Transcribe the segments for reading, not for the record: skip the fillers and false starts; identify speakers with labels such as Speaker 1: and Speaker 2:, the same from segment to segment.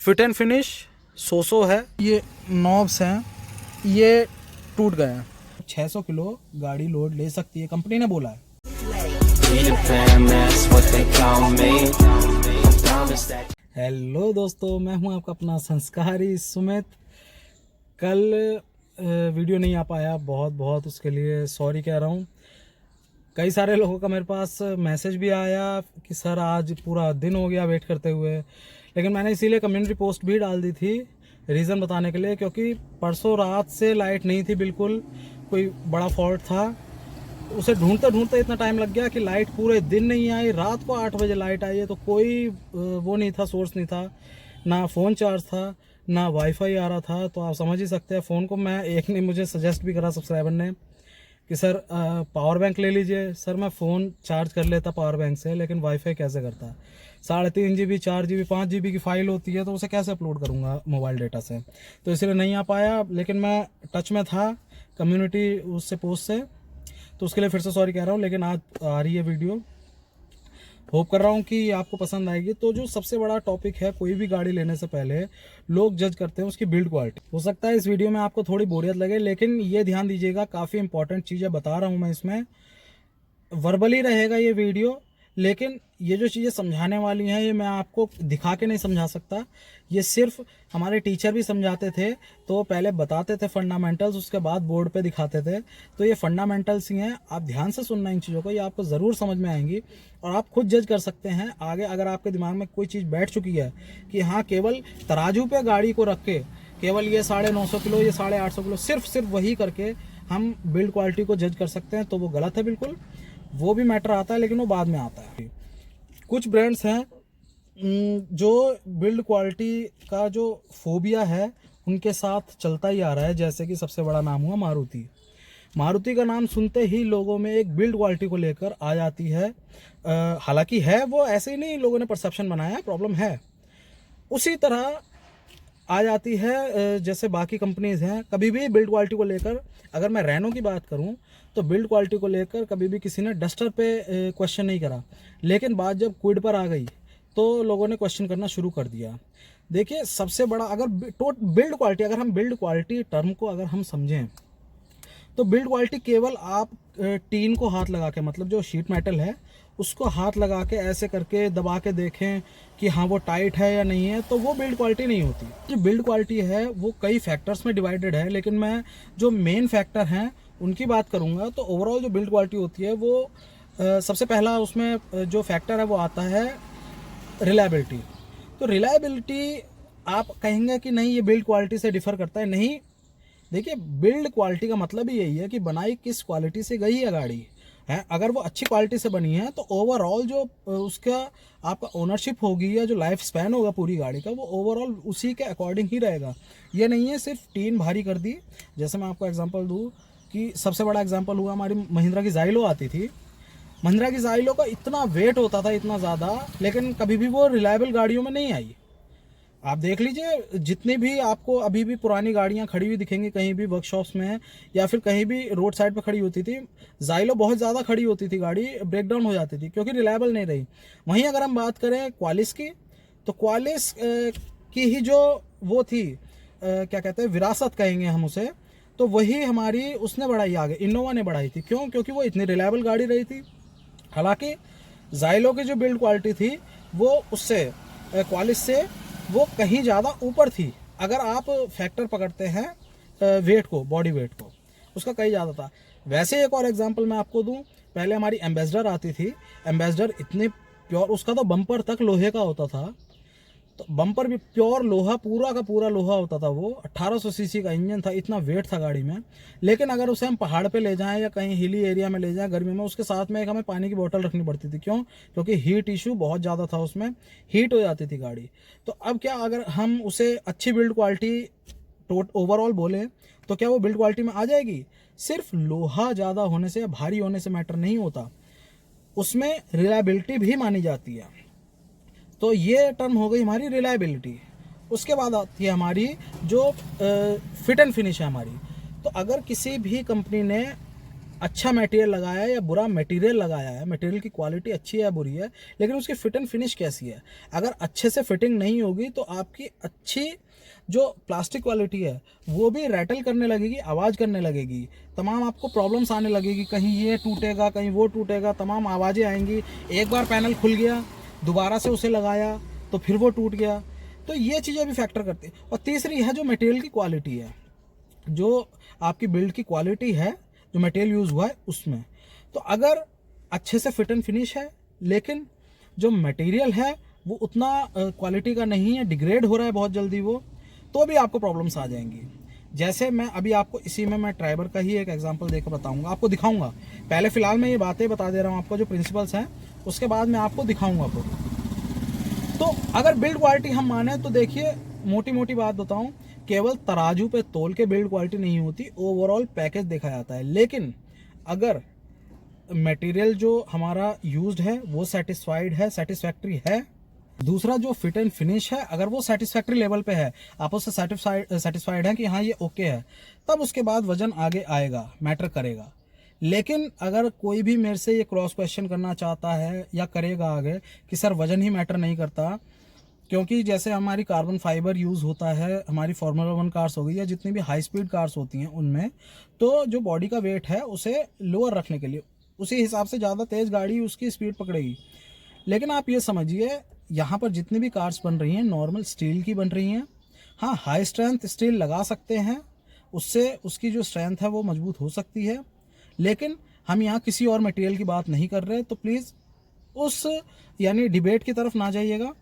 Speaker 1: Fit and finish सोसो है। ये knobs हैं, ये टूट गए हैं। 600 किलो गाड़ी लोड ले सकती है, कंपनी ने बोला है। हेलो दोस्तों, मैं हूं आपका अपना संस्कारी सुमित। कल वीडियो नहीं आ पाया, बहुत उसके लिए सॉरी कह रहा हूं। कई सारे लोगों का मेरे पास मैसेज भी आया कि सर आज पूरा दिन हो गया वेट करते हुए, लेकिन मैंने इसीलिए कम्युनिटी पोस्ट भी डाल दी थी रीज़न बताने के लिए, क्योंकि परसों रात से लाइट नहीं थी, बिल्कुल कोई बड़ा फॉल्ट था। उसे ढूंढते ढूंढते इतना टाइम लग गया कि लाइट पूरे दिन नहीं आई। रात को 8 बजे लाइट आई है, तो कोई वो नहीं था, सोर्स नहीं था, ना फ़ोन चार्ज था, ना वाईफाई आ रहा था। तो आप समझ ही सकते हैं। फ़ोन को मैं एक ने मुझे सजेस्ट भी करा, सब्सक्राइबर ने, कि सर पावर बैंक ले लीजिए। सर मैं फ़ोन चार्ज कर लेता पावर बैंक से, लेकिन वाईफाई कैसे करता? 3.5 GB 4 GB 5 GB की फ़ाइल होती है, तो उसे कैसे अपलोड करूँगा मोबाइल डेटा से? तो इसलिए नहीं आ पाया, लेकिन मैं टच में था कम्युनिटी उससे पोस्ट से, तो उसके लिए फिर से सॉरी कह रहा हूँ। लेकिन आज आ रही है वीडियो, होप कर रहा हूँ कि आपको पसंद आएगी। तो जो सबसे बड़ा टॉपिक है, कोई भी गाड़ी लेने से पहले लोग जज करते हैं उसकी बिल्ड क्वालिटी। हो सकता है इस वीडियो में आपको थोड़ी बोरियत लगे, लेकिन ये ध्यान दीजिएगा, काफ़ी इंपॉर्टेंट चीज़ें बता रहा हूँ मैं इसमें। वर्बली रहेगा ये वीडियो, लेकिन ये जो चीज़ें समझाने वाली हैं ये मैं आपको दिखा के नहीं समझा सकता। ये सिर्फ हमारे टीचर भी समझाते थे, तो पहले बताते थे फंडामेंटल्स, उसके बाद बोर्ड पे दिखाते थे। तो ये फंडामेंटल्स ही हैं, आप ध्यान से सुनना इन चीज़ों को, ये आपको ज़रूर समझ में आएंगी और आप खुद जज कर सकते हैं आगे। अगर आपके दिमाग में कोई चीज़ बैठ चुकी है कि हाँ, केवल तराजू पे गाड़ी को रख के केवल ये 950 किलो, ये 850 किलो, सिर्फ वही करके हम बिल्ड क्वालिटी को जज कर सकते हैं, तो वो गलत है बिल्कुल। वो भी मैटर आता है, लेकिन वो बाद में आता है। कुछ ब्रांड्स हैं जो बिल्ड क्वालिटी का जो फोबिया है उनके साथ चलता ही आ रहा है। जैसे कि सबसे बड़ा नाम हुआ मारुति। मारुति का नाम सुनते ही लोगों में एक बिल्ड क्वालिटी को लेकर आ जाती है। हालांकि है वो ऐसे ही नहीं, लोगों ने परसेप्शन बनाया, प्रॉब्लम है। उसी तरह आ जाती है जैसे बाकी कंपनीज हैं। कभी भी बिल्ड क्वालिटी को लेकर, अगर मैं रेनो की बात करूं, तो बिल्ड क्वालिटी को लेकर कभी भी किसी ने डस्टर पे क्वेश्चन नहीं करा, लेकिन बात जब क्विड पर आ गई तो लोगों ने क्वेश्चन करना शुरू कर दिया। देखिए, सबसे बड़ा, अगर बिल्ड क्वालिटी, अगर हम बिल्ड क्वालिटी टर्म को अगर हम समझें, तो बिल्ड क्वालिटी केवल आप टीन को हाथ लगा के, मतलब जो शीट मेटल है उसको हाथ लगा के ऐसे करके दबा के देखें कि हाँ वो टाइट है या नहीं है, तो वो बिल्ड क्वालिटी नहीं होती। जो बिल्ड क्वालिटी है वो कई फैक्टर्स में डिवाइडेड है, लेकिन मैं जो मेन फैक्टर हैं उनकी बात करूँगा। तो ओवरऑल जो बिल्ड क्वालिटी होती है वो सबसे पहला उसमें जो फैक्टर है वो आता है रिलायबिलिटी। तो रिलायबिलिटी आप कहेंगे कि नहीं ये बिल्ड क्वालिटी से डिफर करता है, नहीं। देखिए, बिल्ड क्वालिटी का मतलब ही यही है कि बनाई किस क्वालिटी से गई है गाड़ी है। अगर वो अच्छी क्वालिटी से बनी है तो ओवरऑल जो उसका आपका ओनरशिप होगी या जो लाइफ स्पैन होगा पूरी गाड़ी का, वो ओवरऑल उसी के अकॉर्डिंग ही रहेगा। ये नहीं है सिर्फ टीन भारी कर दी। जैसे मैं आपको एग्जांपल दूं कि सबसे बड़ा एग्जांपल हुआ, हमारी महिंद्रा की जाइलो आती थी। महिंद्रा की जाइलो का इतना वेट होता था, इतना ज़्यादा, लेकिन कभी भी वो रिलायबल गाड़ियों में नहीं आई। आप देख लीजिए, जितनी भी आपको अभी भी पुरानी गाड़ियां खड़ी हुई दिखेंगी कहीं भी वर्कशॉप्स में या फिर कहीं भी रोड साइड पर खड़ी होती थी, जाइलो बहुत ज़्यादा खड़ी होती थी, गाड़ी ब्रेक डाउन हो जाती थी क्योंकि रिलायबल नहीं रही। वहीं अगर हम बात करें क्वालिस की, तो क्वालिस की ही जो वो थी, क्या कहते हैं, विरासत कहेंगे हम उसे, तो वही हमारी उसने बढ़ाई आगे, इनोवा ने बढ़ाई थी। क्यों? क्योंकि वो इतनी रिलायबल गाड़ी रही थी। हालांकि जाइलो की जो बिल्ड क्वालिटी थी वो उससे, क्वालिस से, वो कहीं ज़्यादा ऊपर थी। अगर आप फैक्टर पकड़ते हैं वेट को, बॉडी वेट को, उसका कहीं ज़्यादा था। वैसे एक और एग्जांपल मैं आपको दूं, पहले हमारी एम्बेसडर आती थी। एम्बेसडर इतने प्योर, उसका तो बम्पर तक लोहे का होता था, तो बम्पर भी प्योर लोहा, पूरा का पूरा लोहा होता था। वो 1800 सीसी का इंजन था, इतना वेट था गाड़ी में। लेकिन अगर उसे हम पहाड़ पे ले जाएं या कहीं हिली एरिया में ले जाएं गर्मी में, उसके साथ में एक हमें पानी की बोतल रखनी पड़ती थी। क्यों? क्योंकि हीट इशू बहुत ज़्यादा था, उसमें हीट हो जाती थी गाड़ी। तो अब क्या, अगर हम उसे अच्छी बिल्ड क्वालिटी ओवरऑल बोलें, तो क्या वो बिल्ड क्वालिटी में आ जाएगी? सिर्फ लोहा ज़्यादा होने से या भारी होने से मैटर नहीं होता, उसमें रिलायबिलिटी भी मानी जाती है। तो ये टर्म हो गई हमारी रिलायबिलिटी। उसके बाद आती है हमारी जो फिट एंड फिनिश है हमारी। तो अगर किसी भी कंपनी ने अच्छा मटेरियल लगाया है या बुरा मटेरियल लगाया है, मटेरियल की क्वालिटी अच्छी है या बुरी है, लेकिन उसकी फिट एंड फिनिश कैसी है। अगर अच्छे से फिटिंग नहीं होगी तो आपकी अच्छी जो प्लास्टिक क्वालिटी है वो भी रैटल करने लगेगी, आवाज़ करने लगेगी, तमाम आपको प्रॉब्लम्स आने लगेगी, कहीं ये टूटेगा कहीं वो टूटेगा, तमाम आवाज़ें आएंगी। एक बार पैनल खुल गया, दोबारा से उसे लगाया तो फिर वो टूट गया, तो ये चीज़ें भी फैक्टर करती है। और तीसरी है जो मटेरियल की क्वालिटी है, जो आपकी बिल्ड की क्वालिटी है, जो मटेरियल यूज़ हुआ है उसमें। तो अगर अच्छे से फिट एंड फिनिश है लेकिन जो मटेरियल है वो उतना क्वालिटी का नहीं है, डिग्रेड हो रहा है बहुत जल्दी वो, तो भी आपको प्रॉब्लम्स आ जाएंगी। जैसे मैं अभी आपको इसी में मैं ट्राइबर का ही एक एग्जांपल देकर बताऊंगा, आपको दिखाऊंगा। पहले फ़िलहाल मैं ये बातें बता दे रहा हूँ आपको, जो प्रिंसिपल्स हैं, उसके बाद मैं आपको दिखाऊंगा आपको। तो अगर बिल्ड क्वालिटी हम माने तो देखिए, मोटी मोटी बात बताऊं, केवल तराजू पे तोल के बिल्ड क्वालिटी नहीं होती, ओवरऑल पैकेज देखा जाता है। लेकिन अगर मटेरियल जो हमारा यूज्ड है वो सेटिस्फाइड है, सेटिस्फैक्ट्री है, दूसरा जो फिट एंड फिनिश है अगर वो सेटिस्फैक्ट्री लेवल पे है, आप उससे सेटिस्फाइड है कि हाँ ये ओके है, तब उसके बाद वजन आगे आएगा, मैटर करेगा। लेकिन अगर कोई भी मेरे से ये क्रॉस क्वेश्चन करना चाहता है या करेगा आगे कि सर वजन ही मैटर नहीं करता, क्योंकि जैसे हमारी कार्बन फाइबर यूज़ होता है हमारी फार्मूला 1 कार्स हो गई या जितनी भी हाई स्पीड कार्स होती हैं उनमें, तो जो बॉडी का वेट है उसे लोअर रखने के लिए उसी हिसाब से ज़्यादा तेज़ गाड़ी उसकी स्पीड पकड़ेगी। लेकिन आप ये समझिए, यहाँ पर जितनी भी कार्स बन रही हैं नॉर्मल स्टील की बन रही हैं। हाँ, हाई स्ट्रेंथ स्टील लगा सकते हैं, उससे उसकी जो स्ट्रेंथ है वो मजबूत हो सकती है, लेकिन हम यहाँ किसी और मटेरियल की बात नहीं कर रहे, तो प्लीज़ उस यानी डिबेट की तरफ ना जाइएगा।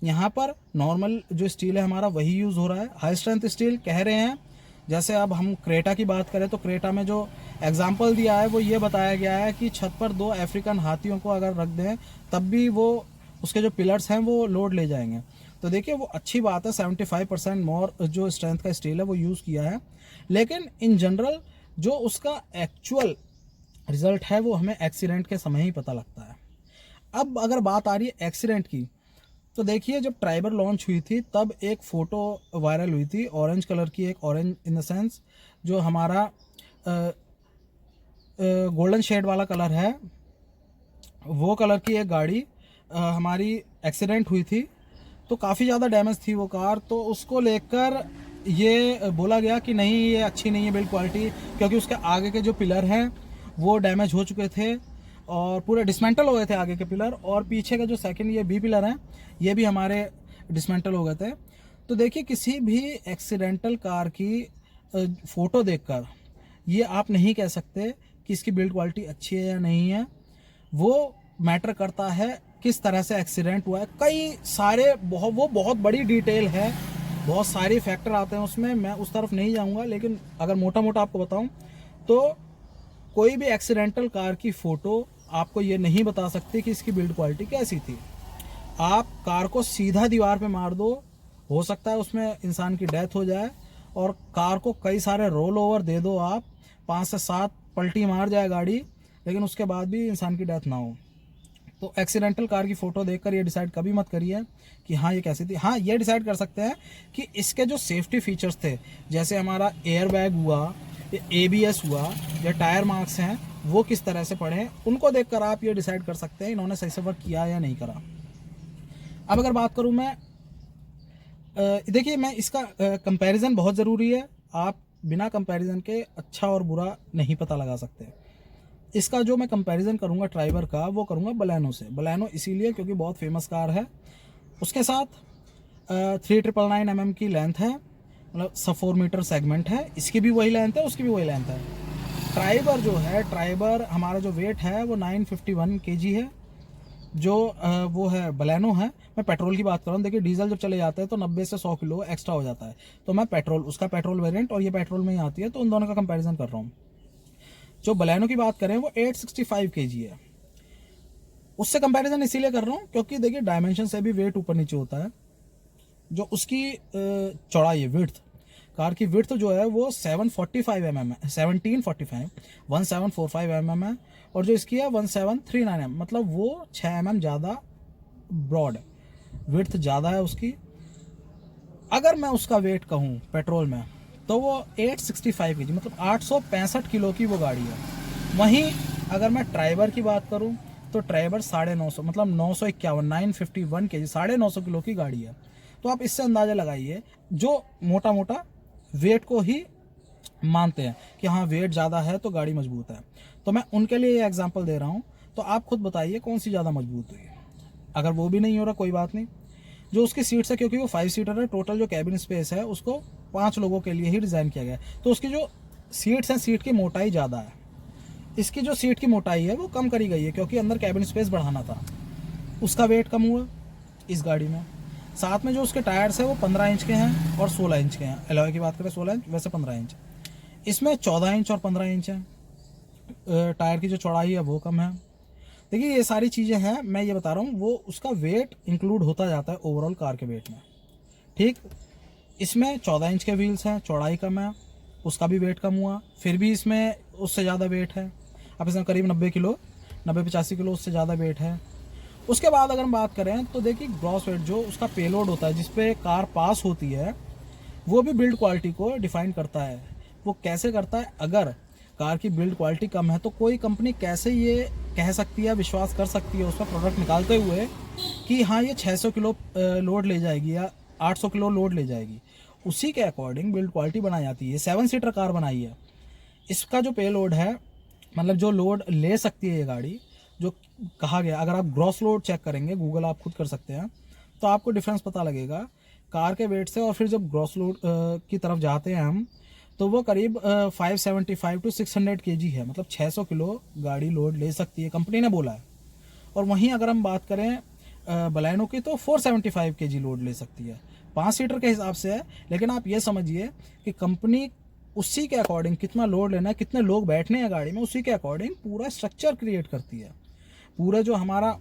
Speaker 1: यहाँ पर नॉर्मल जो स्टील है हमारा वही यूज़ हो रहा है। हाई स्ट्रेंथ स्टील कह रहे हैं, जैसे अब हम क्रेटा की बात करें तो क्रेटा में जो एग्जाम्पल दिया है वो ये बताया गया है कि छत पर 2 अफ्रीकन हाथियों को अगर रख दें तब भी वो उसके जो पिलर्स हैं वो लोड ले जाएंगे। तो देखिए वो अच्छी बात है, 75% मोर जो स्ट्रेंथ का स्टील है वो यूज़ किया है, लेकिन इन जनरल जो उसका एक्चुअल रिजल्ट है वो हमें एक्सीडेंट के समय ही पता लगता है। अब अगर बात आ रही है एक्सीडेंट की, तो देखिए जब ट्राइबर लॉन्च हुई थी तब एक फ़ोटो वायरल हुई थी ऑरेंज कलर की, एक ऑरेंज इन द सेंस जो हमारा गोल्डन शेड वाला कलर है, वो कलर की एक गाड़ी हमारी एक्सीडेंट हुई थी, तो काफ़ी ज़्यादा डैमेज थी वो कार। तो उसको लेकर ये बोला गया कि नहीं ये अच्छी नहीं है बिल्ड क्वालिटी, क्योंकि उसके आगे के जो पिलर हैं वो डैमेज हो चुके थे और पूरे डिसमेंटल हो गए थे आगे के पिलर, और पीछे का जो सेकंड ये बी पिलर हैं ये भी हमारे डिसमेंटल हो गए थे। तो देखिए किसी भी एक्सीडेंटल कार की फ़ोटो देखकर ये आप नहीं कह सकते कि इसकी बिल्ड क्वालिटी अच्छी है या नहीं है। वो मैटर करता है किस तरह से एक्सीडेंट हुआ है, कई सारे बहुत बड़ी डिटेल है, बहुत सारे फैक्टर आते हैं उसमें, मैं उस तरफ नहीं जाऊंगा। लेकिन अगर मोटा मोटा आपको बताऊं तो कोई भी एक्सीडेंटल कार की फ़ोटो आपको ये नहीं बता सकती कि इसकी बिल्ड क्वालिटी कैसी थी। आप कार को सीधा दीवार पे मार दो, हो सकता है उसमें इंसान की डेथ हो जाए, और कार को कई सारे रोल ओवर दे दो आप, 5 से 7 पलटी मार जाए गाड़ी, लेकिन उसके बाद भी इंसान की डेथ ना हो। तो एक्सीडेंटल कार की फ़ोटो देखकर ये डिसाइड कभी मत करिए कि हाँ ये कैसी थी। हाँ, ये डिसाइड कर सकते हैं कि इसके जो सेफ्टी फीचर्स थे, जैसे हमारा एयर बैग हुआ, ABS हुआ, या टायर मार्क्स हैं वो किस तरह से पड़े हैं, उनको देखकर आप ये डिसाइड कर सकते हैं इन्होंने सही से वर्क किया या नहीं करा। अब अगर बात करूं मैं, देखिए मैं इसका कंपैरिजन बहुत ज़रूरी है, आप बिना कंपैरिजन के अच्छा और बुरा नहीं पता लगा सकते। इसका जो मैं कंपैरिजन करूंगा ट्राइबर का, वो करूंगा बलेनो से। बलेनो इसीलिए क्योंकि बहुत फेमस कार है, उसके साथ 3999 mm की लेंथ है, मतलब 4 मीटर सेगमेंट है, इसकी भी वही लेंथ है, उसकी भी वही लेंथ है। ट्राइबर जो है, ट्राइबर हमारा जो वेट है वो 951 kg है, जो वो है बलेनो है। मैं पेट्रोल की बात कर रहा हूँ, देखिए डीजल जब चले जाते हैं तो 90 से 100 किलो एक्स्ट्रा हो जाता है, तो मैं पेट्रोल, उसका पेट्रोल वेरिएंट और ये पेट्रोल में ही आती है, तो उन दोनों का कंपैरिजन कर रहा हूँ। जो बलेनो की बात करें वो 865 kg है, उससे कंपैरिजन इसीलिए कर रहा हूँ क्योंकि देखिए डायमेंशन से भी वेट ऊपर नीचे होता है। जो उसकी चौड़ाई है, विड्थ, कार की विड्थ जो है वो 745 mm है, 1745 mm है, और जो इसकी है 1739 mm, मतलब वो 6 mm ज़्यादा ब्रॉड, विड्थ ज़्यादा है उसकी। अगर मैं उसका वेट कहूँ पेट्रोल में तो वो 865 kg, मतलब 865 किलो की वो गाड़ी है। वहीं अगर मैं ट्राइबर की बात करूं तो ट्राइबर 950 मतलब 951 951 kg 950 किलो की गाड़ी है। तो आप इससे अंदाज़ा लगाइए, जो मोटा मोटा वेट को ही मानते हैं कि हाँ वेट ज़्यादा है तो गाड़ी मजबूत है, तो मैं उनके लिए ये एग्जांपल दे रहा हूँ। तो आप खुद बताइए कौन सी ज़्यादा मजबूत हुई है। अगर वो भी नहीं हो रहा कोई बात नहीं, जो उसकी सीट्स है, क्योंकि वो 5 सीटर है, टोटल जो कैबिन स्पेस है उसको 5 लोगों के लिए ही डिज़ाइन किया गया है, तो उसकी जो सीट्स हैं सीट की मोटाई ज़्यादा है। इसकी जो सीट की मोटाई है वो कम करी गई है क्योंकि अंदर कैबिन स्पेस बढ़ाना था, उसका वेट कम हुआ इस गाड़ी में। साथ में जो उसके टायर्स है वो 15 इंच के हैं और 16 इंच के हैं। एलॉय की बात करें 16 इंच, वैसे 15 इंच। इसमें 14 इंच और 15 इंच है। टायर की जो चौड़ाई है वो कम है। देखिए ये सारी चीज़ें हैं, मैं ये बता रहा हूँ, वो उसका वेट इंक्लूड होता जाता है ओवरऑल कार के वेट में। ठीक, इसमें 14 इंच के व्हील्स हैं, चौड़ाई कम है, उसका भी वेट कम हुआ। फिर भी इसमें उससे ज़्यादा वेट है, अब इसमें करीब 90 किलो 90-85 किलो उससे ज़्यादा वेट है। उसके बाद अगर हम बात करें तो देखिए ग्रॉस वेट जो उसका पेलोड होता है, जिसपे कार पास होती है, वो भी बिल्ड क्वालिटी को डिफाइन करता है। वो कैसे करता है, अगर कार की बिल्ड क्वालिटी कम है तो कोई कंपनी कैसे ये कह सकती है, विश्वास कर सकती है उस पर प्रोडक्ट निकालते हुए कि हाँ ये 600 किलो लोड ले जाएगी या 800 किलो लोड ले जाएगी। उसी के अकॉर्डिंग बिल्ड क्वालिटी बनाई जाती है। 7 सीटर कार बनाई है, इसका जो पे लोड है, मतलब जो लोड ले सकती है ये गाड़ी, जो कहा गया, अगर आप ग्रॉस लोड चेक करेंगे, गूगल आप खुद कर सकते हैं, तो आपको डिफरेंस पता लगेगा कार के वेट से। और फिर जब ग्रॉस लोड की तरफ जाते हैं हम, तो वो करीब 575 to 600 kg है, मतलब 600 किलो गाड़ी लोड ले सकती है, कंपनी ने बोला है। और वहीं अगर हम बात करें बलेनो की तो 475 kg लोड ले सकती है, 5 सीटर के हिसाब से है। लेकिन आप ये समझिए कि कंपनी उसी के अकॉर्डिंग कितना लोड लेना है, कितने लोग बैठने हैं गाड़ी में, उसी के अकॉर्डिंग पूरा स्ट्रक्चर क्रिएट करती है। पूरा जो हमारा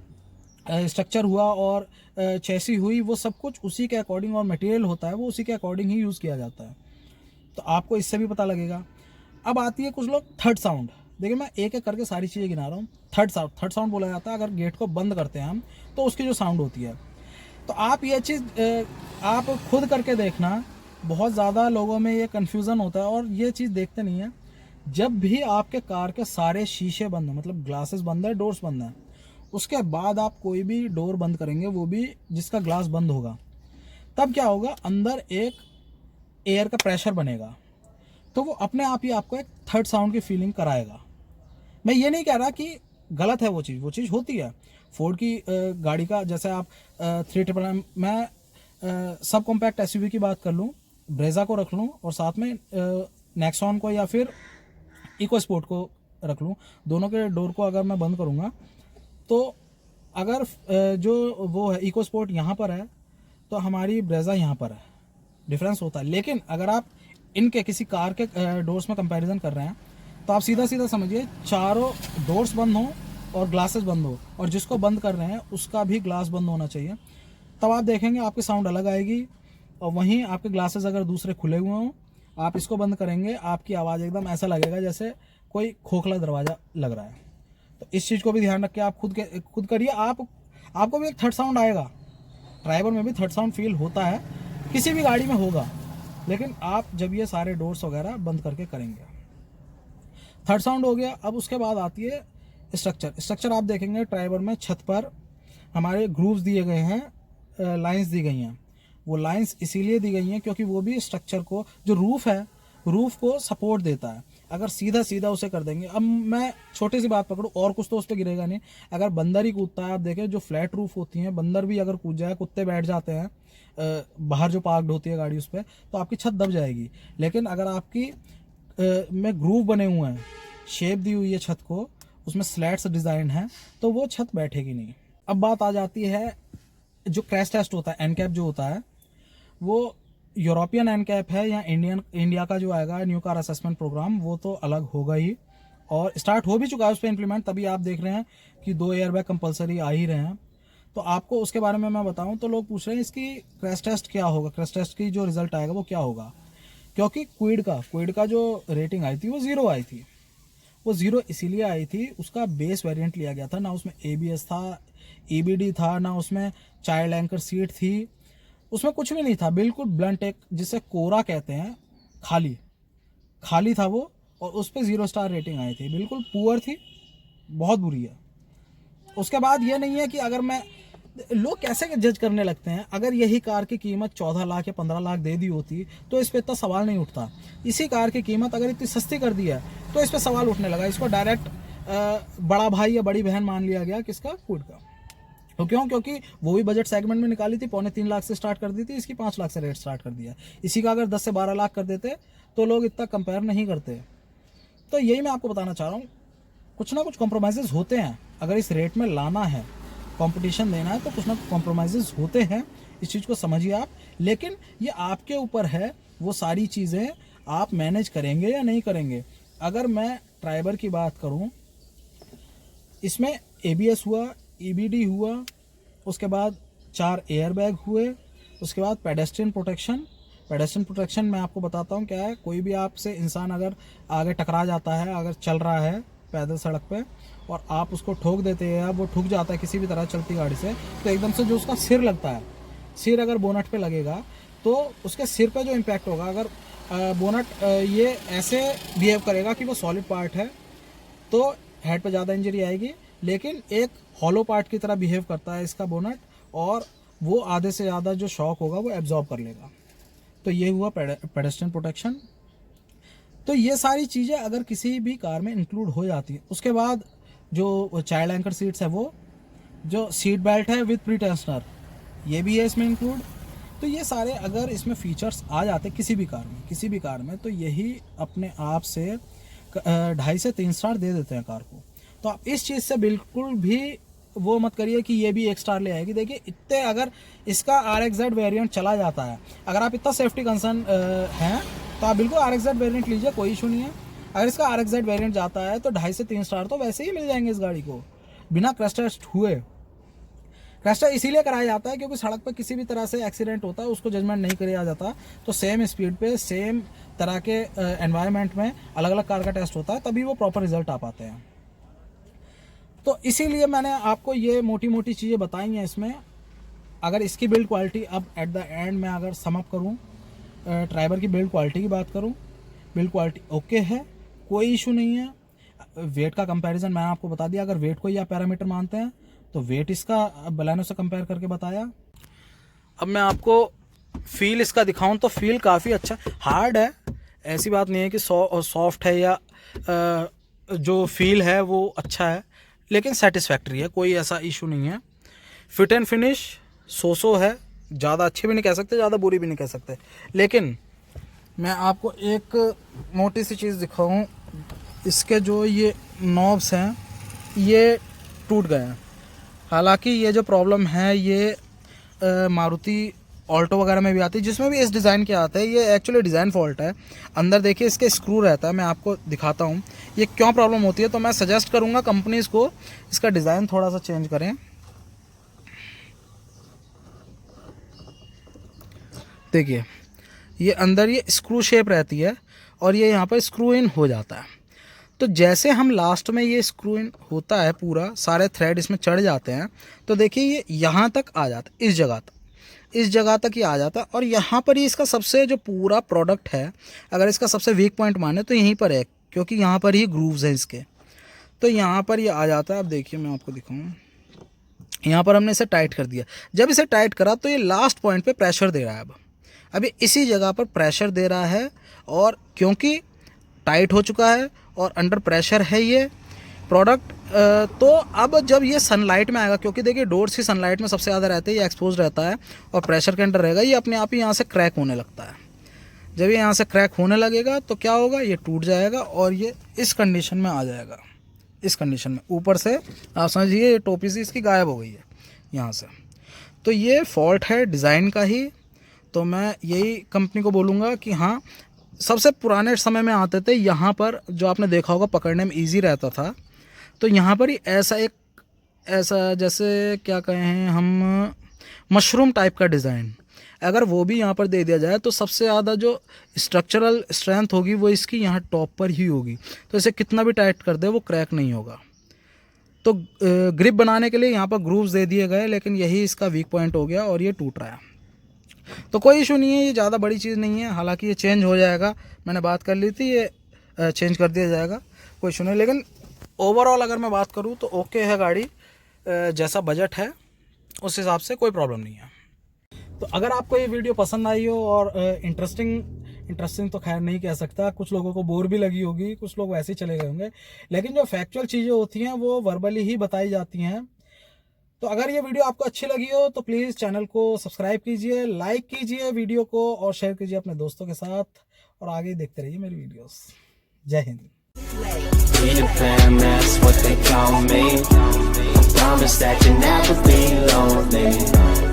Speaker 1: स्ट्रक्चर हुआ और चेसी हुई, वो सब कुछ उसी के अकॉर्डिंग, और मटेरियल होता है वो उसी के अकॉर्डिंग ही यूज़ किया जाता है। तो आपको इससे भी पता लगेगा। अब आती है कुछ लोग थर्ड साउंड। देखिए मैं एक एक करके सारी चीज़ें गिना रहा हूँ। थर्ड साउंड बोला जाता है अगर गेट को बंद करते हैं हम, तो उसकी जो साउंड होती है। तो आप ये चीज़ आप खुद करके देखना, बहुत ज़्यादा लोगों में ये कन्फ्यूज़न होता है और ये चीज़ देखते नहीं है। जब भी आपके कार के सारे शीशे बंद हैं, मतलब ग्लासेस बंद है, डोर्स बंद हैं, उसके बाद आप कोई भी डोर बंद करेंगे, वो भी जिसका ग्लास बंद होगा, तब क्या होगा, अंदर एक एयर का प्रेशर बनेगा, तो वो अपने आप ही आपको एक थर्ड साउंड की फीलिंग कराएगा। मैं ये नहीं कह रहा कि गलत है वो चीज़ होती है। फोर्ड की गाड़ी का, जैसे आप 399, मैं सब कॉम्पैक्ट एसयूवी की बात कर लूँ, ब्रेजा को रख लूँ और साथ में नेक्सॉन को या फिर इको स्पोर्ट को रख लूँ, दोनों के डोर को अगर मैं बंद करूँगा, तो अगर जो वो है इको स्पोर्ट यहाँ पर है तो हमारी ब्रेजा यहाँ पर है, डिफरेंस होता है। लेकिन अगर आप इनके किसी कार के डोर्स में कंपैरिजन कर रहे हैं, तो आप सीधा सीधा समझिए, चारों डोर्स बंद हो और ग्लासेस बंद हो, और जिसको बंद कर रहे हैं उसका भी ग्लास बंद होना चाहिए, तब आप देखेंगे आपकी साउंड अलग आएगी। और वहीं आपके ग्लासेस अगर दूसरे खुले हुए हों, आप इसको बंद करेंगे, आपकी आवाज़ एकदम ऐसा लगेगा जैसे कोई खोखला दरवाज़ा लग रहा है। तो इस चीज़ को भी ध्यान रख के आप खुद करिए, आपको भी एक थर्ड साउंड आएगा। ड्राइवर में भी थर्ड साउंड फील होता है, किसी भी गाड़ी में होगा, लेकिन आप जब ये सारे डोर्स वगैरह बंद करके करेंगे। थर्ड साउंड हो गया। अब उसके बाद आती है स्ट्रक्चर आप देखेंगे ड्राइवर में छत पर हमारे ग्रूव्स दिए गए हैं, लाइंस दी गई हैं। वो लाइंस इसीलिए दी गई हैं क्योंकि वो भी स्ट्रक्चर को, जो रूफ है, रूफ को सपोर्ट देता है। अगर सीधा सीधा उसे कर देंगे, अब मैं छोटी सी बात पकड़ूँ, और कुछ तो उस पर गिरेगा नहीं। अगर बंदर ही कूदता है, आप देखें जो फ्लैट रूफ होती हैं, बंदर भी अगर कूद जाए, कुत्ते बैठ जाते हैं बाहर जो पार्कड होती है गाड़ी उस पर, तो आपकी छत दब जाएगी। लेकिन अगर आपकी में ग्रूव बने हुए हैं, शेप दी हुई है छत को, उसमें स्लैट्स डिज़ाइन है, तो वो छत बैठेगी नहीं। अब बात आ जाती है जो क्रैश टेस्ट होता है, एनकैप जो होता है, वो यूरोपियन एनकैप है या इंडिया का जो आएगा न्यू कार असेसमेंट प्रोग्राम, वो तो अलग होगा ही, और स्टार्ट हो भी चुका है उस पर इम्प्लीमेंट। तभी आप देख रहे हैं कि 2 एयरबैग कंपलसरी आ ही रहे हैं। तो आपको उसके बारे में मैं बताऊं तो लोग पूछ रहे हैं इसकी क्रैश टेस्ट क्या होगा, क्रैश टेस्ट की जो रिजल्ट आएगा वो क्या होगा। क्योंकि क्विड का जो रेटिंग आई थी वो 0 आई थी। वो 0 इसीलिए आई थी, उसका बेस वेरिएंट लिया गया था, ना उसमें ABS था, EBD था, ना उसमें चाइल्ड एंकर सीट थी, उसमें कुछ भी नहीं था, बिल्कुल ब्लंट, एक जिसे कोरा कहते हैं, खाली था वो। और उस पर 0 स्टार रेटिंग आई थी, बिल्कुल पुअर थी, बहुत बुरी है। उसके बाद ये नहीं है कि अगर मैं, लोग कैसे जज करने लगते हैं, अगर यही कार की कीमत 14 लाख या 15 लाख दे दी होती तो इस पर इतना सवाल नहीं उठता। इसी कार की कीमत अगर इतनी सस्ती कर दी है तो इस पर सवाल उठने लगा। इसको डायरेक्ट बड़ा भाई या बड़ी बहन मान लिया गया, किसका, क्विड का। तो क्यों? क्योंकि वो भी बजट सेगमेंट में निकाली थी, 2.25 लाख से स्टार्ट कर दी थी, इसकी 5 लाख से रेट स्टार्ट कर दिया। इसी का अगर 10 से 12 लाख कर देते तो लोग इतना कंपेयर नहीं करते। तो यही मैं आपको बताना चाह रहा हूँ, कुछ ना कुछ कॉम्प्रोमाइज़ होते हैं। अगर इस रेट में लाना है, कंपटीशन देना है, तो कुछ ना कुछ कॉम्प्रोमाइज़ होते हैं, इस चीज़ को समझिए आप। लेकिन ये आपके ऊपर है, वो सारी चीज़ें आप मैनेज करेंगे या नहीं करेंगे। अगर मैं ट्राइबर की बात करूं, इसमें ABS हुआ, EBD हुआ, उसके बाद 4 एयरबैग हुए, उसके बाद पेडेस्ट्रियन प्रोटेक्शन मैं आपको बताता हूँ क्या है। कोई भी आपसे इंसान अगर आगे टकरा जाता है, अगर चल रहा है पैदल सड़क पे और आप उसको ठोक देते हैं या वो ठुक जाता है किसी भी तरह चलती गाड़ी से, तो एकदम से जो उसका सिर लगता है, सिर अगर बोनट पे लगेगा तो उसके सिर पे जो इम्पैक्ट होगा, अगर बोनट ये ऐसे बिहेव करेगा कि वो सॉलिड पार्ट है तो हेड पे ज़्यादा इंजरी आएगी, लेकिन एक हॉलो पार्ट की तरह बिहेव करता है इसका बोनट, और वो आधे से ज़्यादा जो शॉक होगा वो एब्जॉर्ब कर लेगा। तो ये हुआ पेडेस्ट्रियन प्रोटेक्शन। तो ये सारी चीज़ें अगर किसी भी कार में इंक्लूड हो जाती है। उसके बाद जो चाइल्ड एंकर सीट्स है, वो जो सीट बेल्ट है विद प्री टेंशनर, ये भी है इसमें इंक्लूड। तो ये सारे अगर इसमें फीचर्स आ जाते किसी भी कार में तो यही अपने आप से 2.5 से 3 स्टार दे देते हैं कार को। तो आप इस चीज़ से बिल्कुल भी वो मत करिए कि ये भी 1 स्टार ले आएगी। देखिए इतने, अगर इसका RXZ वेरिएंट चला जाता है, अगर आप इतना सेफ्टी कंसर्न हैं तो आप बिल्कुल RXZ वेरिएंट लीजिए, कोई इशू नहीं है। अगर इसका RXZ वेरिएंट जाता है तो 2.5 से 3 स्टार तो वैसे ही मिल जाएंगे इस गाड़ी को, बिना क्रैश टेस्ट हुए। क्रैश टेस्ट इसीलिए कराया जाता है क्योंकि सड़क पर किसी भी तरह से एक्सीडेंट होता है, उसको जजमेंट नहीं किया जाता, तो सेम स्पीड पे सेम तरह के एनवायरनमेंट में अलग अलग कार का टेस्ट होता है, तभी वो प्रॉपर रिजल्ट आ पाते हैं। तो इसीलिए मैंने आपको ये मोटी मोटी चीज़ें बताई हैं इसमें। अगर इसकी बिल्ड क्वालिटी, अब एट द एंड में अगर सम अप करूँ, ट्राइबर की बिल्ड क्वालिटी की बात करूँ, बिल्ड क्वालिटी ओके है, कोई इशू नहीं है। वेट का कंपैरिजन मैंने आपको बता दिया, अगर वेट को ही आप पैरामीटर मानते हैं तो वेट इसका बलेनो से कंपेयर करके बताया। अब मैं आपको फील इसका दिखाऊं तो फील काफ़ी अच्छा, हार्ड है, ऐसी बात नहीं है कि सॉफ्ट है या जो फील है वो अच्छा है, लेकिन सेटिस्फैक्ट्री है, कोई ऐसा इशू नहीं है। फिट एंड फिनिश सो है, ज़्यादा अच्छी भी नहीं कह सकते, ज़्यादा बुरी भी नहीं कह सकते। लेकिन मैं आपको एक मोटी सी चीज़ दिखाऊं, इसके जो ये नॉब्स हैं ये टूट गए हैं। हालांकि ये जो प्रॉब्लम है ये मारुति ऑल्टो वगैरह में भी आती है, जिसमें भी इस डिज़ाइन के आते हैं। ये एक्चुअली डिज़ाइन फॉल्ट है। अंदर देखिए इसके स्क्रू रहता है, मैं आपको दिखाता हूँ ये क्यों प्रॉब्लम होती है। तो मैं सजेस्ट करूँगा कंपनीज़ को इसका डिज़ाइन थोड़ा सा चेंज करें। देखिए ये अंदर ये स्क्रू शेप रहती है और ये यहाँ पर स्क्रू इन हो जाता है। तो जैसे हम लास्ट में ये स्क्रू इन होता है, पूरा सारे थ्रेड इसमें चढ़ जाते हैं, तो देखिए ये यहाँ तक आ जाता है, इस जगह तक ये आ जाता है। और यहाँ पर ही इसका सबसे जो पूरा प्रोडक्ट है, अगर इसका सबसे वीक पॉइंट माने तो यहीं पर है, क्योंकि यहाँ पर ही ग्रूव्स हैं इसके, तो यहाँ पर ये आ जाता है। अब देखिए मैं आपको दिखाऊँ, यहाँ पर हमने इसे टाइट कर दिया। जब इसे टाइट करा तो ये लास्ट पॉइंट पे प्रेशर दे रहा है। अब अभी इसी जगह पर प्रेशर दे रहा है, और क्योंकि टाइट हो चुका है और अंडर प्रेशर है ये प्रोडक्ट, तो अब जब ये सनलाइट में आएगा, क्योंकि देखिए डोर्स ही सनलाइट में सबसे ज़्यादा रहते हैं, ये एक्सपोज रहता है और प्रेशर के अंडर रहेगा, ये अपने आप ही यहाँ से क्रैक होने लगता है। जब ये यहाँ से क्रैक होने लगेगा तो क्या होगा, ये टूट जाएगा और ये इस कंडीशन में आ जाएगा। इस कंडीशन में ऊपर से आप समझिए ये टोपी सी इसकी गायब हो गई है यहाँ से। तो ये फॉल्ट है डिज़ाइन का ही। तो मैं यही कंपनी को बोलूँगा कि हाँ, सबसे पुराने समय में आते थे, यहाँ पर जो आपने देखा होगा पकड़ने में इजी रहता था, तो यहाँ पर ही ऐसा जैसे क्या कहें हम, मशरूम टाइप का डिज़ाइन, अगर वो भी यहाँ पर दे दिया जाए तो सबसे ज़्यादा जो स्ट्रक्चरल स्ट्रेंथ होगी वो इसकी यहाँ टॉप पर ही होगी। तो इसे कितना भी टाइट कर दे वो क्रैक नहीं होगा। तो ग्रिप बनाने के लिए यहाँ पर ग्रूव्स दे दिए गए, लेकिन यही इसका वीक पॉइंट हो गया और ये टूट रहा है। तो कोई इशू नहीं है, ये ज़्यादा बड़ी चीज़ नहीं है। हालांकि ये चेंज हो जाएगा, मैंने बात कर ली थी, ये चेंज कर दिया जाएगा, कोई इशू नहीं। लेकिन ओवरऑल अगर मैं बात करूँ तो ओके है गाड़ी, जैसा बजट है उस हिसाब से कोई प्रॉब्लम नहीं है। तो अगर आपको ये वीडियो पसंद आई हो और इंटरेस्टिंग तो खैर नहीं कह सकता, कुछ लोगों को बोर भी लगी होगी, कुछ लोग वैसे ही चले गए होंगे, लेकिन जो फैक्चुअल चीज़ें होती हैं वो वर्बली ही बताई जाती हैं। तो अगर ये वीडियो आपको अच्छी लगी हो तो प्लीज़ चैनल को सब्सक्राइब कीजिए, लाइक कीजिए वीडियो को और शेयर कीजिए अपने दोस्तों के साथ, और आगे देखते रहिए मेरी वीडियोस। जय Hind.
Speaker 2: Peter Pan, that's what they call me. I promise that you'll never be lonely.